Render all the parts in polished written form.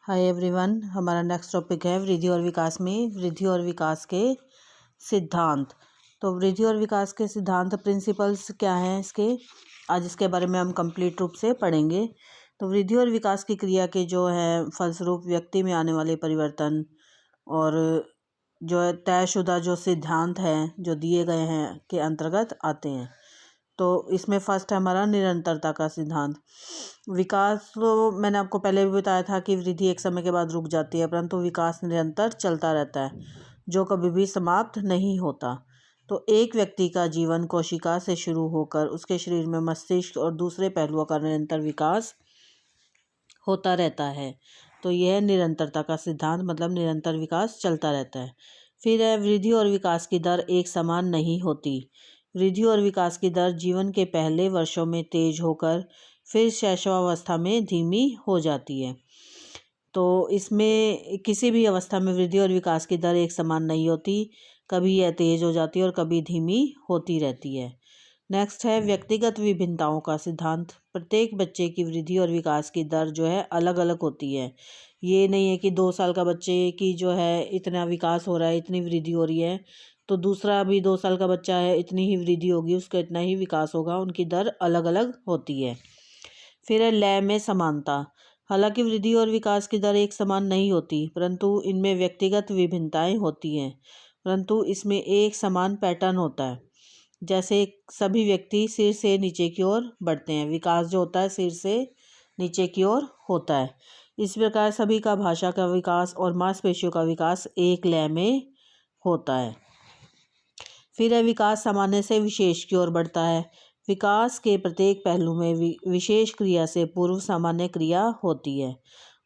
Hi everyone, हमारा next topic है वृद्धि और विकास में वृद्धि और विकास के सिद्धांत। तो वृद्धि और विकास के सिद्धांत प्रिंसिपल्स क्या हैं इसके, आज इसके बारे में हम कंप्लीट रूप से पढ़ेंगे। तो वृद्धि और विकास की क्रिया के जो है फलस्वरूप व्यक्ति में आने वाले परिवर्तन और जो है तयशुदा जो सिद्धांत हैं जो दिए गए हैं के अंतर्गत आते हैं। तो इसमें फर्स्ट है हमारा निरंतरता का सिद्धांत। विकास तो मैंने आपको पहले भी बताया था कि वृद्धि एक समय के बाद रुक जाती है, परंतु विकास निरंतर चलता रहता है जो कभी भी समाप्त नहीं होता। तो एक व्यक्ति का जीवन कोशिका से शुरू होकर उसके शरीर में मस्तिष्क और दूसरे पहलुओं का निरंतर विकास होता रहता है। तो यह निरंतरता का सिद्धांत मतलब निरंतर विकास चलता रहता है। फिर है वृद्धि और विकास की दर एक समान नहीं होती। वृद्धि और विकास की दर जीवन के पहले वर्षों में तेज होकर फिर शैशवावस्था में धीमी हो जाती है। तो इसमें किसी भी अवस्था में वृद्धि और विकास की दर एक समान नहीं होती, कभी यह तेज हो जाती है और कभी धीमी होती रहती है। नेक्स्ट है व्यक्तिगत विभिन्नताओं का सिद्धांत। प्रत्येक बच्चे की वृद्धि और विकास की दर जो है अलग अलग होती है। ये नहीं है कि 2 साल का बच्चे की जो है इतना विकास हो रहा है, इतनी वृद्धि हो रही है, तो दूसरा भी 2 साल का बच्चा है, इतनी ही वृद्धि होगी, उसका इतना ही विकास होगा। उनकी दर अलग अलग होती है। फिर है लय में समानता। हालांकि वृद्धि और विकास की दर एक समान नहीं होती, परंतु इनमें व्यक्तिगत विभिन्नताएं होती हैं, परंतु इसमें एक समान पैटर्न होता है। जैसे सभी व्यक्ति सिर से नीचे की ओर बढ़ते हैं, विकास जो होता है सिर से नीचे की ओर होता है। इस प्रकार सभी का भाषा का विकास और मांसपेशियों का विकास एक लय में होता है। फिर है विकास सामान्य से विशेष की ओर बढ़ता है। विकास के प्रत्येक पहलू में विशेष क्रिया से पूर्व सामान्य क्रिया होती है।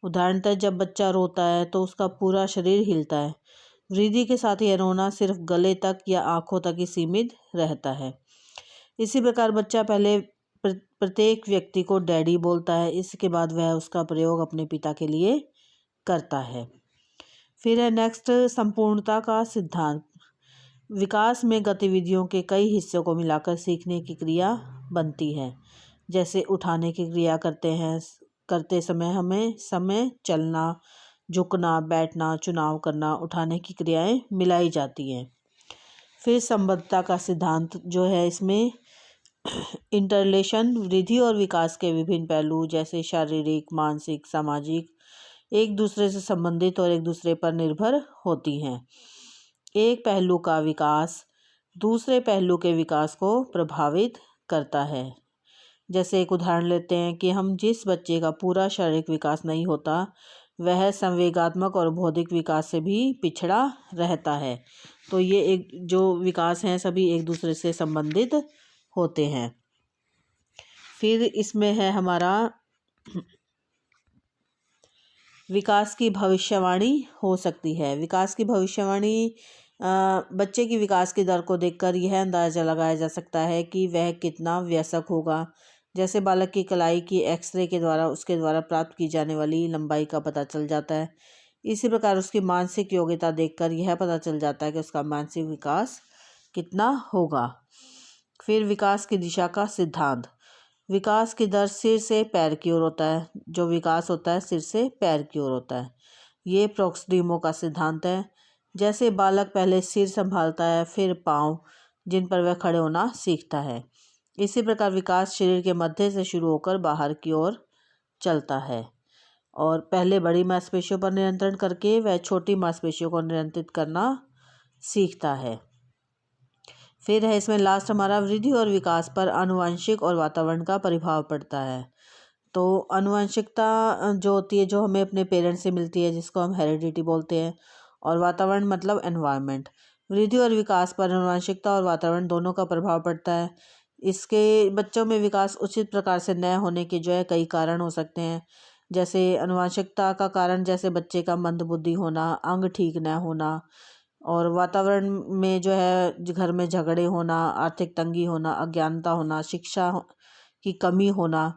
उदाहरणतः जब बच्चा रोता है तो उसका पूरा शरीर हिलता है। वृद्धि के साथ यह रोना सिर्फ गले तक या आंखों तक ही सीमित रहता है। इसी प्रकार बच्चा पहले प्रत्येक व्यक्ति को डैडी बोलता है, इसके बाद वह उसका प्रयोग अपने पिता के लिए करता है। फिर है नेक्स्ट संपूर्णता का सिद्धांत। विकास में गतिविधियों के कई हिस्सों को मिलाकर सीखने की क्रिया बनती है। जैसे उठाने की क्रिया करते समय हमें समय, चलना, झुकना, बैठना, चुनाव करना, उठाने की क्रियाएं मिलाई जाती हैं। फिर संबद्धता का सिद्धांत जो है इसमें इंटरलेशन वृद्धि और विकास के विभिन्न पहलू जैसे शारीरिक, मानसिक, सामाजिक एक दूसरे से संबंधित और एक दूसरे पर निर्भर होती हैं। एक पहलू का विकास दूसरे पहलू के विकास को प्रभावित करता है। जैसे एक उदाहरण लेते हैं कि हम जिस बच्चे का पूरा शारीरिक विकास नहीं होता वह संवेगात्मक और बौद्धिक विकास से भी पिछड़ा रहता है। तो ये एक जो विकास हैं सभी एक दूसरे से संबंधित होते हैं। फिर इसमें है हमारा विकास की भविष्यवाणी हो सकती है। विकास की भविष्यवाणी बच्चे की विकास की दर को देखकर यह अंदाजा लगाया जा सकता है कि वह कितना वयस्क होगा। जैसे बालक की कलाई की एक्सरे के द्वारा उसके द्वारा प्राप्त की जाने वाली लंबाई का पता चल जाता है। इसी प्रकार उसकी मानसिक योग्यता देखकर यह पता चल जाता है कि उसका मानसिक विकास कितना होगा। फिर विकास की दिशा का सिद्धांत। विकास की दर सिर से पैर की ओर होता है। जो विकास होता है सिर से पैर की ओर होता है। ये प्रोक्सडीमो का सिद्धांत है। जैसे बालक पहले सिर संभालता है फिर पाँव, जिन पर वह खड़े होना सीखता है। इसी प्रकार विकास शरीर के मध्य से शुरू होकर बाहर की ओर चलता है और पहले बड़ी मांसपेशियों पर नियंत्रण करके वह छोटी मांसपेशियों को नियंत्रित करना सीखता है। फिर है इसमें लास्ट हमारा वृद्धि और विकास पर आनुवंशिक और वातावरण का प्रभाव पड़ता है। तो आनुवंशिकता जो होती है जो हमें अपने पेरेंट्स से मिलती है जिसको हम हेरिडिटी बोलते हैं, और वातावरण मतलब एनवायरनमेंट। वृद्धि और विकास पर आनुवंशिकता और वातावरण दोनों का प्रभाव पड़ता है। इसके बच्चों में विकास उचित प्रकार से न होने के जो है कई कारण हो सकते हैं। जैसे आनुवंशिकता का कारण जैसे बच्चे का मंदबुद्धि होना, अंग ठीक न होना, और वातावरण में जो है घर में झगड़े होना, आर्थिक तंगी होना, अज्ञानता होना, शिक्षा की कमी होना,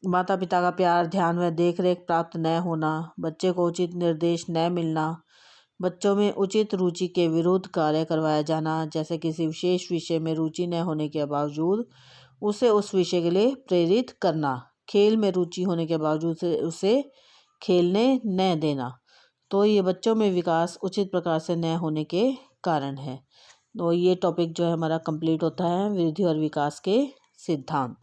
माता पिता का प्यार, ध्यान व देख रेख प्राप्त न होना, बच्चे को उचित निर्देश न मिलना, बच्चों में उचित रुचि के विरुद्ध कार्य करवाया जाना, जैसे किसी विशेष विषय में रुचि न होने के बावजूद उसे उस विषय के लिए प्रेरित करना, खेल में रुचि होने के बावजूद उसे खेलने न देना। तो ये बच्चों में विकास उचित प्रकार से न होने के कारण है। तो ये टॉपिक जो है हमारा कंप्लीट होता है, वृद्धि और विकास के सिद्धांत।